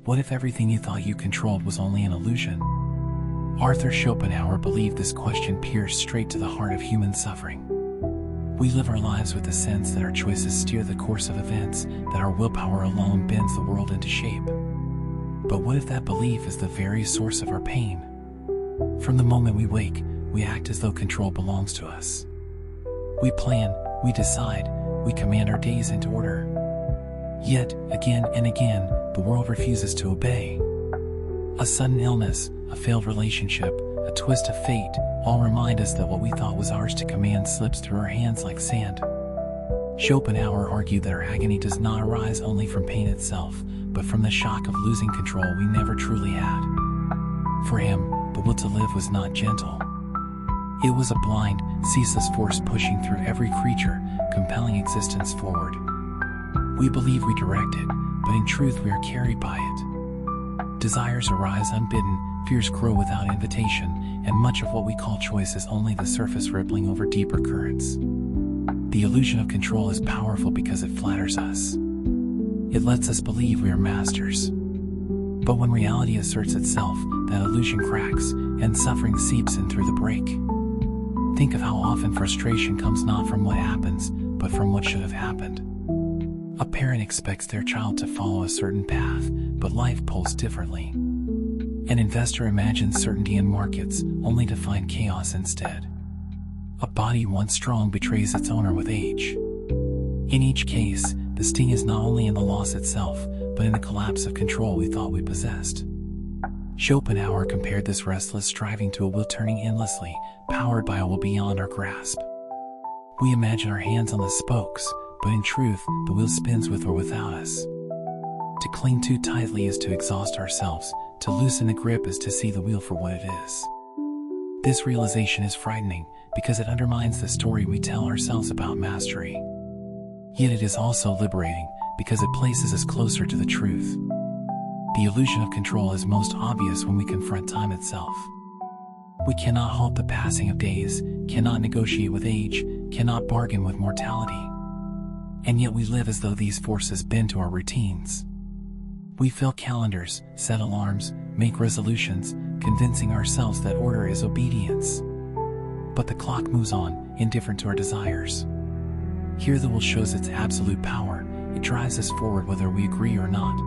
What if everything you thought you controlled was only an illusion? Arthur Schopenhauer believed this question pierced straight to the heart of human suffering. We live our lives with the sense that our choices steer the course of events, that our willpower alone bends the world into shape. But what if that belief is the very source of our pain? From the moment we wake, we act as though control belongs to us. We plan, we decide, we command our days into order. Yet, again and again, the world refuses to obey. A sudden illness, a failed relationship, a twist of fate, all remind us that what we thought was ours to command slips through our hands like sand. Schopenhauer argued that our agony does not arise only from pain itself, but from the shock of losing control we never truly had. For him, the will to live was not gentle. It was a blind, ceaseless force pushing through every creature, compelling existence forward. We believe we direct it, but in truth we are carried by it. Desires arise unbidden, fears grow without invitation, and much of what we call choice is only the surface rippling over deeper currents. The illusion of control is powerful because it flatters us. It lets us believe we are masters. But when reality asserts itself, that illusion cracks, and suffering seeps in through the break. Think of how often frustration comes not from what happens, but from what should have happened. A parent expects their child to follow a certain path, but life pulls differently. An investor imagines certainty in markets, only to find chaos instead. A body once strong betrays its owner with age. In each case, the sting is not only in the loss itself, but in the collapse of control we thought we possessed. Schopenhauer compared this restless striving to a will turning endlessly, powered by a will beyond our grasp. We imagine our hands on the spokes, but in truth, the wheel spins with or without us. To cling too tightly is to exhaust ourselves, to loosen the grip is to see the wheel for what it is. This realization is frightening, because it undermines the story we tell ourselves about mastery. Yet it is also liberating, because it places us closer to the truth. The illusion of control is most obvious when we confront time itself. We cannot halt the passing of days, cannot negotiate with age, cannot bargain with mortality. And yet we live as though these forces bend to our routines. We fill calendars, set alarms, make resolutions, convincing ourselves that order is obedience. But the clock moves on, indifferent to our desires. Here the will shows its absolute power. It drives us forward whether we agree or not.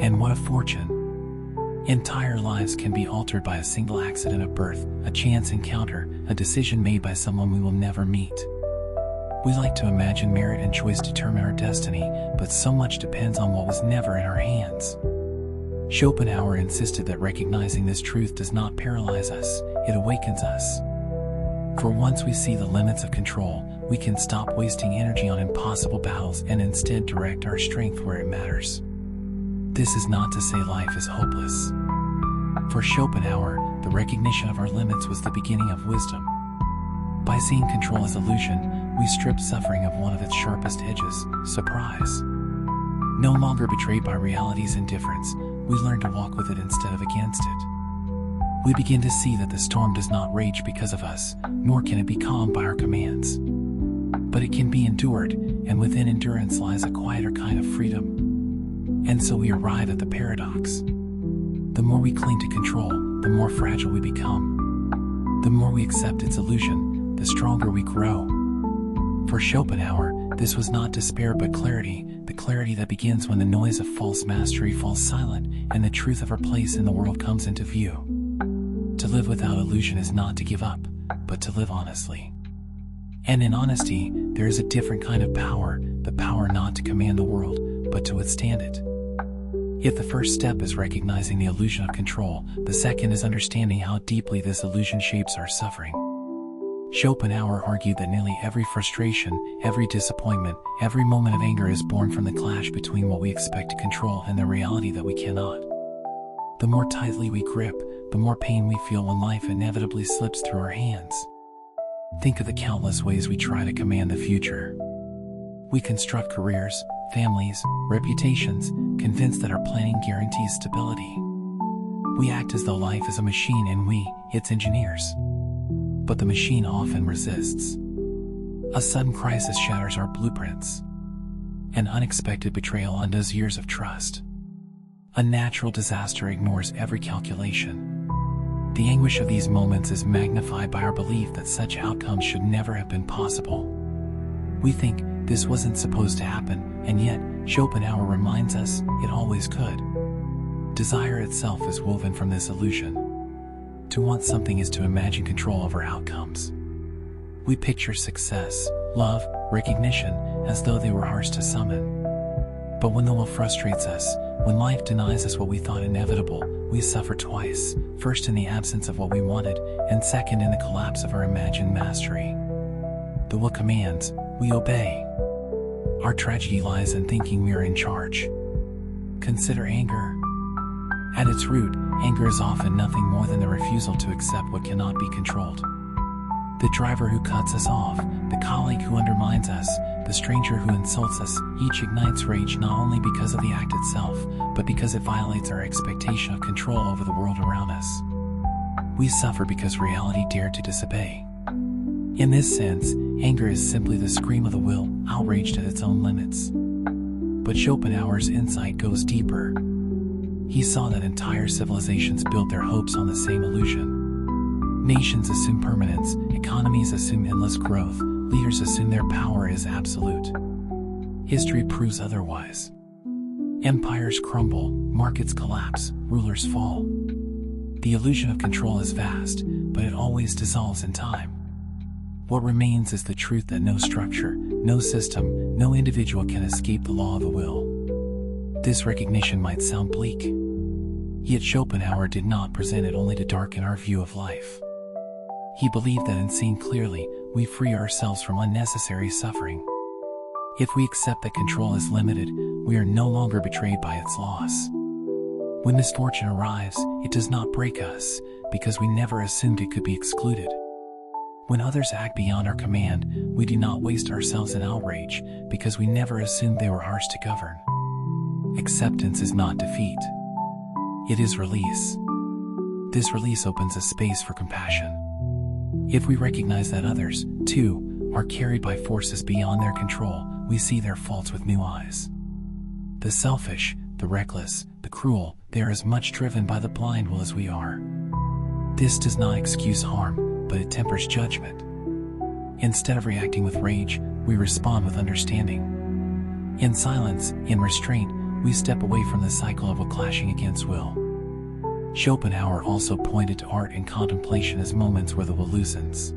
And what a fortune! Entire lives can be altered by a single accident of birth, a chance encounter, a decision made by someone we will never meet. We like to imagine merit and choice determine our destiny, but so much depends on what was never in our hands. Schopenhauer insisted that recognizing this truth does not paralyze us, it awakens us. For once we see the limits of control, we can stop wasting energy on impossible battles and instead direct our strength where it matters. This is not to say life is hopeless. For Schopenhauer, the recognition of our limits was the beginning of wisdom. By seeing control as illusion, we strip suffering of one of its sharpest edges, surprise. No longer betrayed by reality's indifference, we learn to walk with it instead of against it. We begin to see that the storm does not rage because of us, nor can it be calmed by our commands. But it can be endured, and within endurance lies a quieter kind of freedom. And so we arrive at the paradox. The more we cling to control, the more fragile we become. The more we accept its illusion, the stronger we grow. For Schopenhauer, this was not despair but clarity, the clarity that begins when the noise of false mastery falls silent and the truth of our place in the world comes into view. To live without illusion is not to give up, but to live honestly. And in honesty, there is a different kind of power, the power not to command the world, but to withstand it. If the first step is recognizing the illusion of control, the second is understanding how deeply this illusion shapes our suffering. Schopenhauer argued that nearly every frustration, every disappointment, every moment of anger is born from the clash between what we expect to control and the reality that we cannot. The more tightly we grip, the more pain we feel when life inevitably slips through our hands. Think of the countless ways we try to command the future. We construct careers, families, reputations, convinced that our planning guarantees stability. We act as though life is a machine and we, its engineers. But the machine often resists. A sudden crisis shatters our blueprints. An unexpected betrayal undoes years of trust. A natural disaster ignores every calculation. The anguish of these moments is magnified by our belief that such outcomes should never have been possible. We think this wasn't supposed to happen, and yet Schopenhauer reminds us it always could. Desire itself is woven from this illusion. To want something is to imagine control over outcomes. We picture success, love, recognition as though they were ours to summon. But when the will frustrates us, when life denies us what we thought inevitable, we suffer twice, first in the absence of what we wanted, and second in the collapse of our imagined mastery. The will commands, we obey. Our tragedy lies in thinking we are in charge. Consider anger. At its root, anger is often nothing more than the refusal to accept what cannot be controlled. The driver who cuts us off, the colleague who undermines us, the stranger who insults us, each ignites rage not only because of the act itself, but because it violates our expectation of control over the world around us. We suffer because reality dared to disobey. In this sense, anger is simply the scream of the will, outraged at its own limits. But Schopenhauer's insight goes deeper. He saw that entire civilizations built their hopes on the same illusion. Nations assume permanence, economies assume endless growth, leaders assume their power is absolute. History proves otherwise. Empires crumble, markets collapse, rulers fall. The illusion of control is vast, but it always dissolves in time. What remains is the truth that no structure, no system, no individual can escape the law of the will. This recognition might sound bleak. Yet Schopenhauer did not present it only to darken our view of life. He believed that in seeing clearly, we free ourselves from unnecessary suffering. If we accept that control is limited, we are no longer betrayed by its loss. When misfortune arrives, it does not break us, because we never assumed it could be excluded. When others act beyond our command, we do not waste ourselves in outrage, because we never assumed they were ours to govern. Acceptance is not defeat. It is release. This release opens a space for compassion. If we recognize that others, too, are carried by forces beyond their control, we see their faults with new eyes. The selfish, the reckless, the cruel, they are as much driven by the blind will as we are. This does not excuse harm, but it tempers judgment. Instead of reacting with rage, we respond with understanding. In silence, in restraint, we step away from the cycle of a clashing against will. Schopenhauer also pointed to art and contemplation as moments where the will loosens.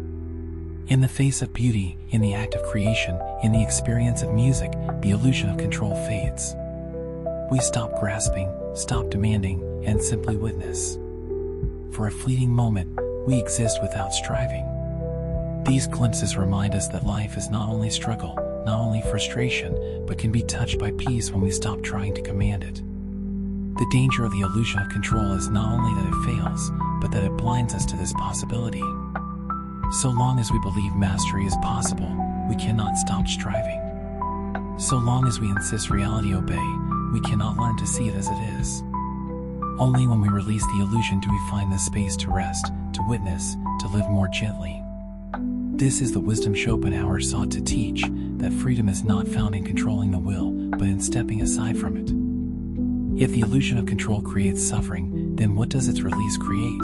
In the face of beauty, in the act of creation, in the experience of music, the illusion of control fades. We stop grasping, stop demanding, and simply witness. For a fleeting moment, we exist without striving. These glimpses remind us that life is not only struggle, not only frustration, but can be touched by peace when we stop trying to command it. The danger of the illusion of control is not only that it fails, but that it blinds us to this possibility. So long as we believe mastery is possible, we cannot stop striving. So long as we insist reality obey, we cannot learn to see it as it is. Only when we release the illusion do we find the space to rest, to witness, to live more gently. This is the wisdom Schopenhauer sought to teach, that freedom is not found in controlling the will, but in stepping aside from it. If the illusion of control creates suffering, then what does its release create?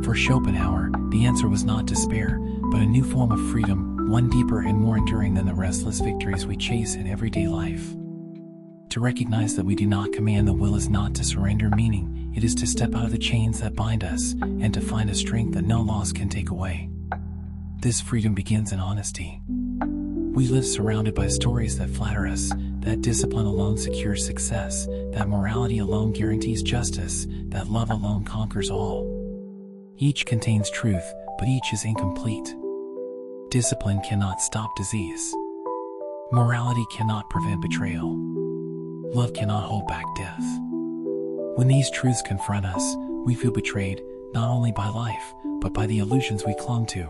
For Schopenhauer, the answer was not despair, but a new form of freedom, one deeper and more enduring than the restless victories we chase in everyday life. To recognize that we do not command the will is not to surrender meaning, it is to step out of the chains that bind us, and to find a strength that no loss can take away. This freedom begins in honesty. We live surrounded by stories that flatter us, that discipline alone secures success, that morality alone guarantees justice, that love alone conquers all. Each contains truth, but each is incomplete. Discipline cannot stop disease. Morality cannot prevent betrayal. Love cannot hold back death. When these truths confront us, we feel betrayed, not only by life, but by the illusions we clung to.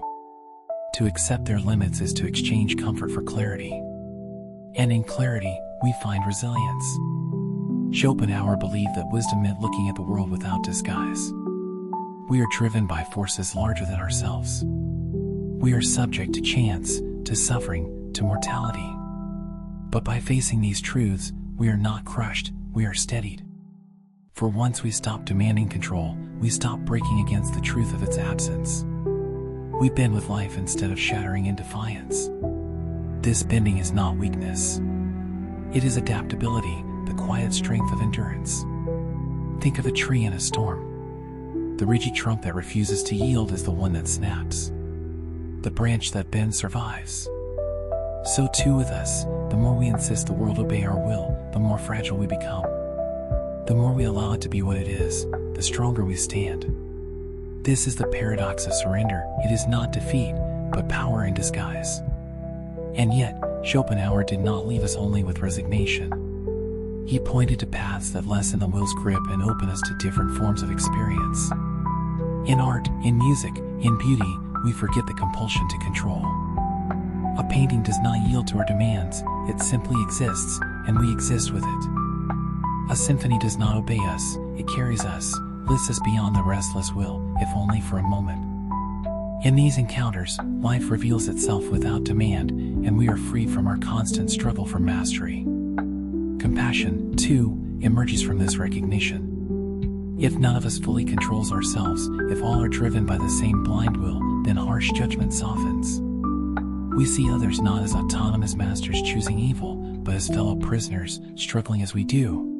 To accept their limits is to exchange comfort for clarity. And in clarity, we find resilience. Schopenhauer believed that wisdom meant looking at the world without disguise. We are driven by forces larger than ourselves. We are subject to chance, to suffering, to mortality. But by facing these truths, we are not crushed, we are steadied. For once we stop demanding control, we stop breaking against the truth of its absence. We bend with life instead of shattering in defiance. This bending is not weakness. It is adaptability, the quiet strength of endurance. Think of a tree in a storm. The ridgy trunk that refuses to yield is the one that snaps. The branch that bends survives. So too with us, the more we insist the world obey our will, the more fragile we become. The more we allow it to be what it is, the stronger we stand. This is the paradox of surrender. It is not defeat, but power in disguise. And yet, Schopenhauer did not leave us only with resignation. He pointed to paths that lessen the will's grip and open us to different forms of experience. In art, in music, in beauty, we forget the compulsion to control. A painting does not yield to our demands, it simply exists, and we exist with it. A symphony does not obey us, it carries us, lifts us beyond the restless will, if only for a moment. In these encounters, life reveals itself without demand, and we are free from our constant struggle for mastery. Compassion, too, emerges from this recognition. If none of us fully controls ourselves, if all are driven by the same blind will, then harsh judgment softens. We see others not as autonomous masters choosing evil, but as fellow prisoners, struggling as we do.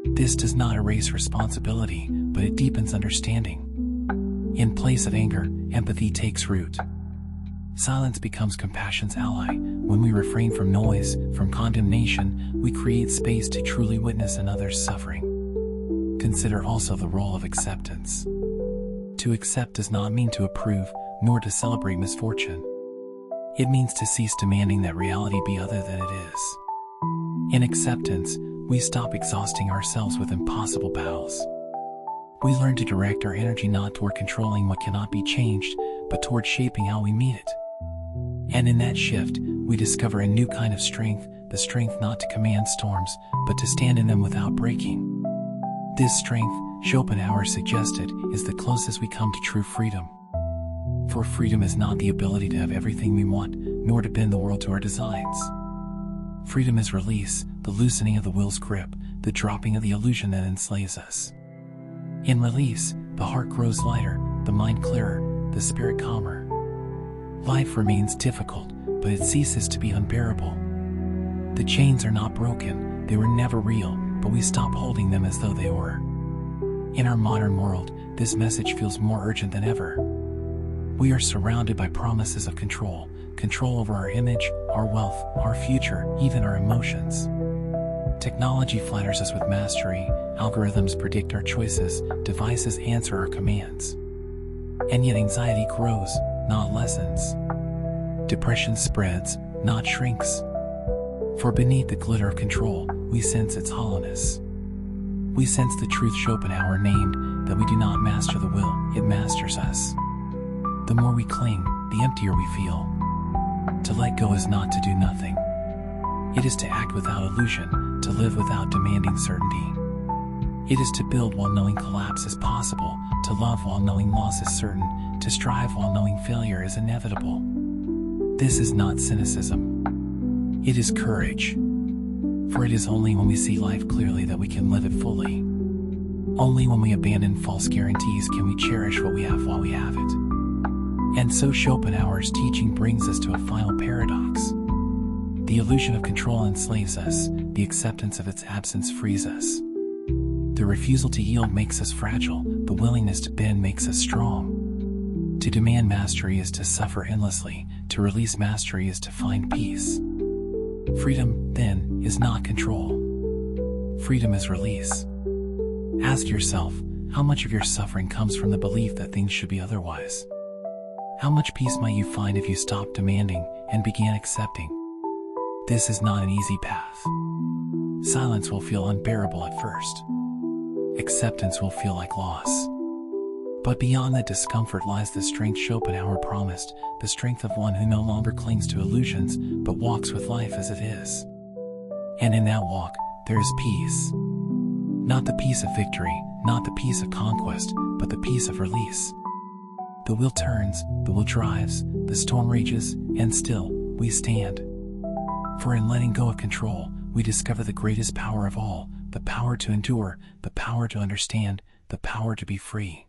This does not erase responsibility, but it deepens understanding. In place of anger, empathy takes root. Silence becomes compassion's ally. When we refrain from noise, from condemnation, we create space to truly witness another's suffering. Consider also the role of acceptance. To accept does not mean to approve, nor to celebrate misfortune. It means to cease demanding that reality be other than it is. In acceptance, we stop exhausting ourselves with impossible battles. We learn to direct our energy not toward controlling what cannot be changed, but toward shaping how we meet it. And in that shift, we discover a new kind of strength, the strength not to command storms, but to stand in them without breaking. This strength, Schopenhauer suggested, is the closest we come to true freedom. For freedom is not the ability to have everything we want, nor to bend the world to our designs. Freedom is release, the loosening of the will's grip, the dropping of the illusion that enslaves us. In release, the heart grows lighter, the mind clearer, the spirit calmer. Life remains difficult, but it ceases to be unbearable. The chains are not broken, they were never real, but we stop holding them as though they were. In our modern world, this message feels more urgent than ever. We are surrounded by promises of control over our image, our wealth, our future, even our emotions. Technology flatters us with mastery, algorithms predict our choices, devices answer our commands. And yet anxiety grows, not lessens. Depression spreads, not shrinks. For beneath the glitter of control, we sense its hollowness. We sense the truth Schopenhauer named, that we do not master the will, it masters us. The more we cling, the emptier we feel. To let go is not to do nothing. It is to act without illusion, to live without demanding certainty. It is to build while knowing collapse is possible, to love while knowing loss is certain, to strive while knowing failure is inevitable. This is not cynicism. It is courage. For it is only when we see life clearly that we can live it fully. Only when we abandon false guarantees can we cherish what we have while we have it. And so Schopenhauer's teaching brings us to a final paradox. The illusion of control enslaves us, the acceptance of its absence frees us. The refusal to yield makes us fragile, the willingness to bend makes us strong. To demand mastery is to suffer endlessly, to release mastery is to find peace. Freedom, then, is not control. Freedom is release. Ask yourself, how much of your suffering comes from the belief that things should be otherwise? How much peace might you find if you stopped demanding and began accepting? This is not an easy path. Silence will feel unbearable at first. Acceptance will feel like loss. But beyond that discomfort lies the strength Schopenhauer promised, the strength of one who no longer clings to illusions, but walks with life as it is. And in that walk, there is peace. Not the peace of victory, not the peace of conquest, but the peace of release. The wheel turns, the will drives, the storm rages, and still, we stand. For in letting go of control, we discover the greatest power of all, the power to endure, the power to understand, the power to be free.